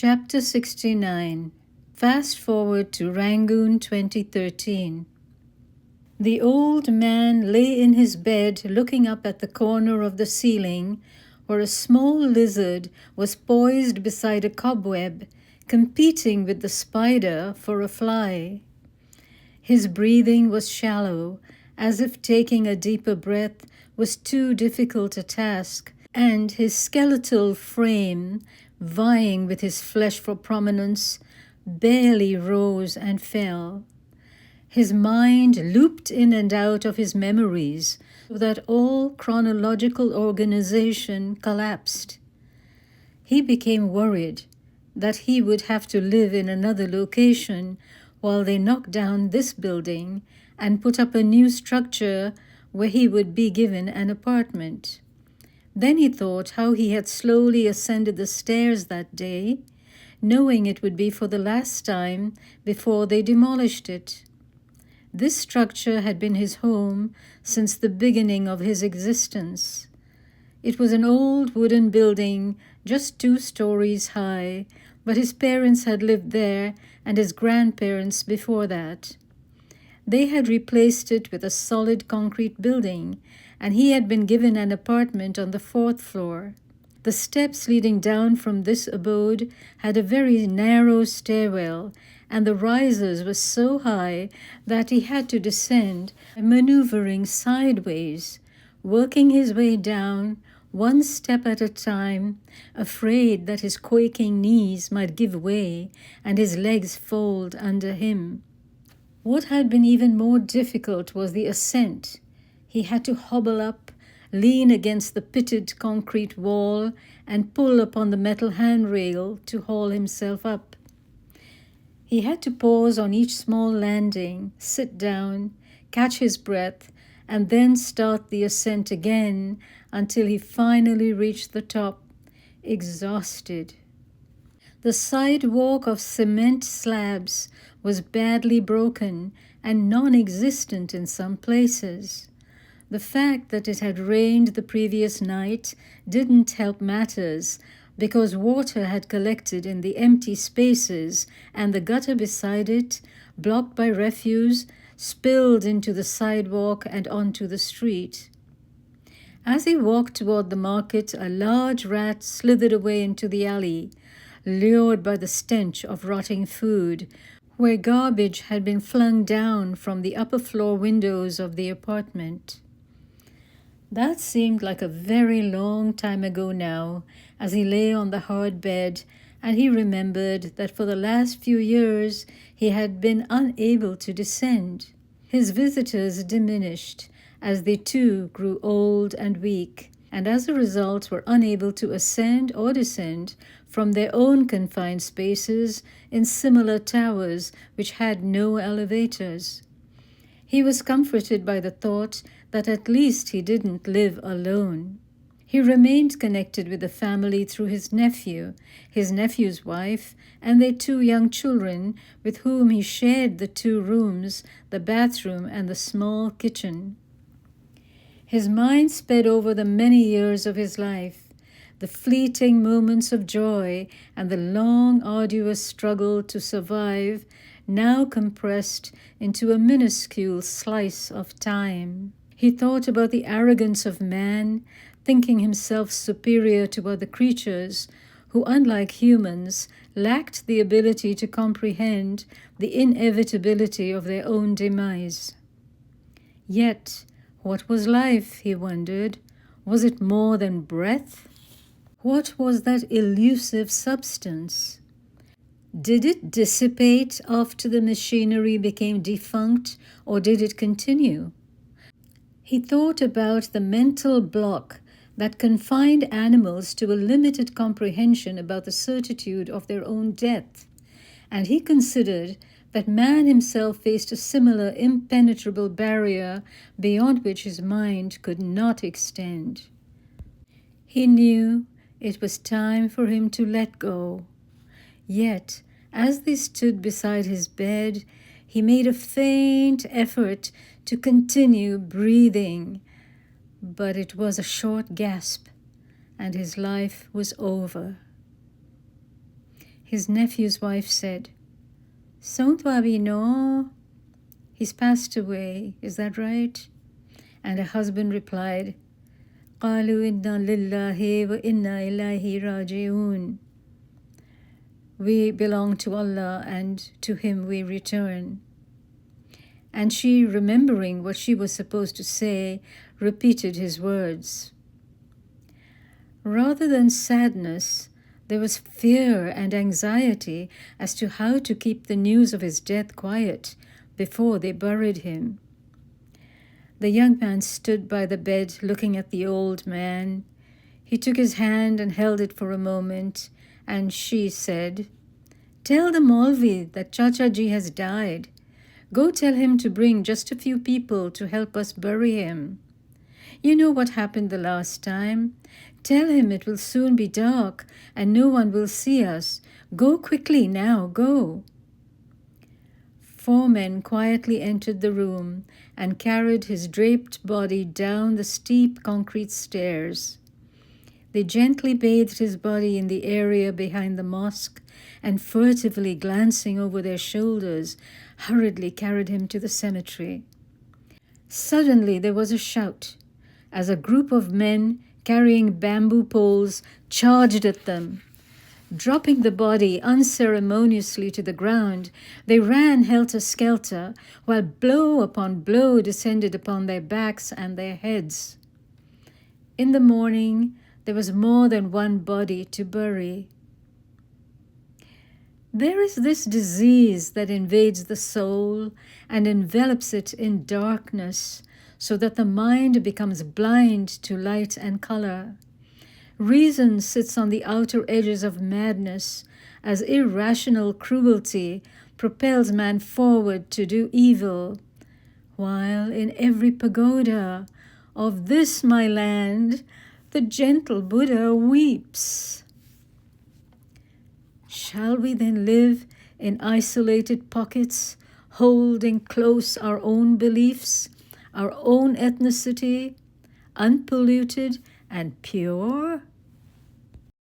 Chapter 69. Fast forward to Rangoon 2013. The old man lay in his bed looking up at the corner of the ceiling where a small lizard was poised beside a cobweb, competing with the spider for a fly. His breathing was shallow, as if taking a deeper breath was too difficult a task, and his skeletal frame, vying with his flesh for prominence, barely rose and fell. His mind looped in and out of his memories, so that all chronological organization collapsed. He became worried that he would have to live in another location while they knocked down this building and put up a new structure where he would be given an apartment. Then he thought how he had slowly ascended the stairs that day, knowing it would be for the last time before they demolished it. This structure had been his home since the beginning of his existence. It was an old wooden building, just 2 stories high, but his parents had lived there and his grandparents before that. They had replaced it with a solid concrete building, and he had been given an apartment on the 4th floor. The steps leading down from this abode had a very narrow stairwell, and the risers were so high that he had to descend, maneuvering sideways, working his way down, 1 step at a time, afraid that his quaking knees might give way and his legs fold under him. What had been even more difficult was the ascent. He had to hobble up, lean against the pitted concrete wall, and pull upon the metal handrail to haul himself up. He had to pause on each small landing, sit down, catch his breath, and then start the ascent again until he finally reached the top, exhausted. The sidewalk of cement slabs was badly broken and non-existent in some places. The fact that it had rained the previous night didn't help matters, because water had collected in the empty spaces and the gutter beside it, blocked by refuse, spilled into the sidewalk and onto the street. As he walked toward the market, a large rat slithered away into the alley, lured by the stench of rotting food, where garbage had been flung down from the upper floor windows of the apartment. That seemed like a very long time ago now, as he lay on the hard bed, and he remembered that for the last few years he had been unable to descend. His visitors diminished as they too grew old and weak, and as a result were unable to ascend or descend from their own confined spaces in similar towers which had no elevators. He was comforted by the thought that at least he didn't live alone. He remained connected with the family through his nephew, his nephew's wife, and their 2 young children, with whom he shared the 2 rooms, the bathroom, and the small kitchen. His mind sped over the many years of his life, the fleeting moments of joy and the long, arduous struggle to survive, now compressed into a minuscule slice of time. He thought about the arrogance of man, thinking himself superior to other creatures who, unlike humans, lacked the ability to comprehend the inevitability of their own demise. Yet, what was life, he wondered? Was it more than breath? What was that elusive substance? Did it dissipate after the machinery became defunct, or did it continue? He thought about the mental block that confined animals to a limited comprehension about the certitude of their own death, and he considered that man himself faced a similar impenetrable barrier beyond which his mind could not extend. He knew it was time for him to let go. Yet, as they stood beside his bed, he made a faint effort to continue breathing, but it was a short gasp, and his life was over. His nephew's wife said, "Sontwabi no. He's passed away, is that right?" And her husband replied, "Qalu inna lillahi wa inna ilaihi raji'un." We belong to Allah and to Him we return. And she, remembering what she was supposed to say, repeated his words. Rather than sadness, there was fear and anxiety as to how to keep the news of his death quiet before they buried him. The young man stood by the bed looking at the old man. He took his hand and held it for a moment, and she said, "Tell the Maulvi that Chachaji has died. Go tell him to bring just a few people to help us bury him. You know what happened the last time. Tell him it will soon be dark and no one will see us. Go quickly now, go." 4 men quietly entered the room and carried his draped body down the steep concrete stairs. They gently bathed his body in the area behind the mosque and, furtively glancing over their shoulders, hurriedly carried him to the cemetery. Suddenly there was a shout as a group of men carrying bamboo poles charged at them. Dropping the body unceremoniously to the ground, they ran helter-skelter, while blow upon blow descended upon their backs and their heads. In the morning, there was more than one body to bury. There is this disease that invades the soul and envelops it in darkness, so that the mind becomes blind to light and color. Reason sits on the outer edges of madness, as irrational cruelty propels man forward to do evil, while in every pagoda of this my land, the gentle Buddha weeps. Shall we then live in isolated pockets, holding close our own beliefs, our own ethnicity, unpolluted and pure?